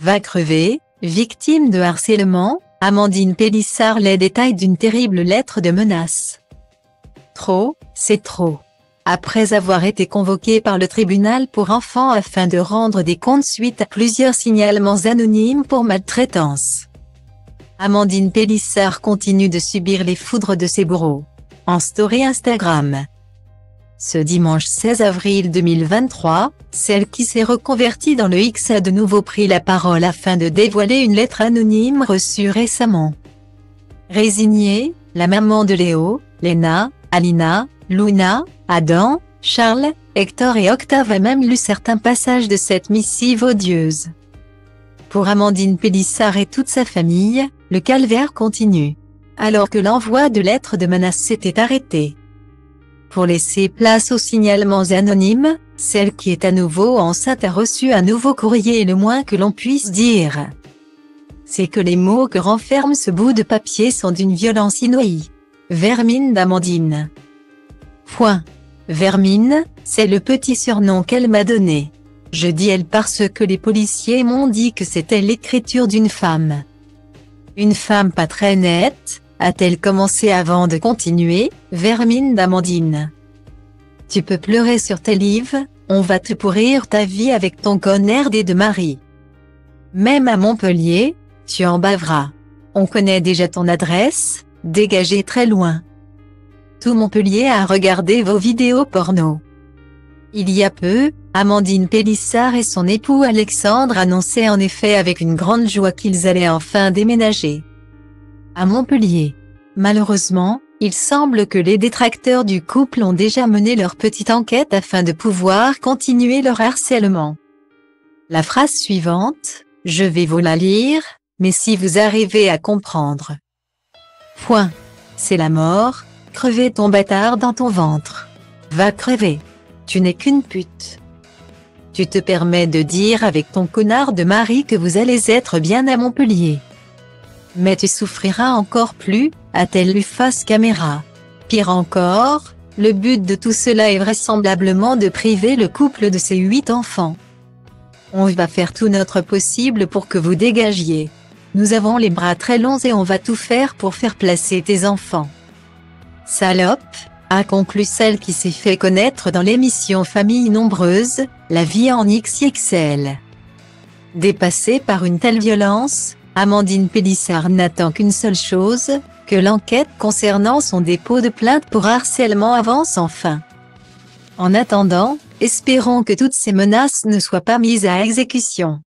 Va crever, victime de harcèlement, Amandine Pélissard les détails d'une terrible lettre de menace. Trop, c'est trop. Après avoir été convoquée par le tribunal pour enfants afin de rendre des comptes suite à plusieurs signalements anonymes pour maltraitance, Amandine Pélissard continue de subir les foudres de ses bourreaux. En story Instagram. Ce dimanche 16 avril 2023, celle qui s'est reconvertie dans le X a de nouveau pris la parole afin de dévoiler une lettre anonyme reçue récemment. Résignée, la maman de Léo, Léna, Alina, Luna, Adam, Charles, Hector et Octave a même lu certains passages de cette missive odieuse. Pour Amandine Pélissard et toute sa famille, le calvaire continue. Alors que l'envoi de lettres de menaces s'était arrêté. Pour laisser place aux signalements anonymes, celle qui est à nouveau enceinte a reçu un nouveau courrier et le moins que l'on puisse dire, c'est que les mots que renferme ce bout de papier sont d'une violence inouïe. Vermine d'Amandine. Point. Vermine, c'est le petit surnom qu'elle m'a donné. Je dis elle parce que les policiers m'ont dit que c'était l'écriture d'une femme. Une femme pas très nette, a-t-elle commencé avant de continuer, Vermine d'Amandine. Tu peux pleurer sur tes livres, on va te pourrir ta vie avec ton connard de mari. Même à Montpellier, tu en baveras. On connaît déjà ton adresse, dégagez très loin. Tout Montpellier a regardé vos vidéos porno. Il y a peu, Amandine Pélissard et son époux Alexandre annonçaient en effet avec une grande joie qu'ils allaient enfin déménager à Montpellier. Malheureusement, il semble que les détracteurs du couple ont déjà mené leur petite enquête afin de pouvoir continuer leur harcèlement. La phrase suivante, je vais vous la lire, mais si vous arrivez à comprendre. Point. C'est la mort, crever ton bâtard dans ton ventre. Va crever. Tu n'es qu'une pute. Tu te permets de dire avec ton connard de mari que vous allez être bien à Montpellier. Mais tu souffriras encore plus, a-t-elle lu face caméra. Pire encore, le but de tout cela est vraisemblablement de priver le couple de ses 8 enfants. On va faire tout notre possible pour que vous dégagiez. Nous avons les bras très longs et on va tout faire pour faire placer tes enfants. Salope, a conclu celle qui s'est fait connaître dans l'émission Famille Nombreuse, la vie en XXL. Dépassée par une telle violence, Amandine Pélissard n'attend qu'une seule chose, que l'enquête concernant son dépôt de plainte pour harcèlement avance enfin. En attendant, espérons que toutes ces menaces ne soient pas mises à exécution.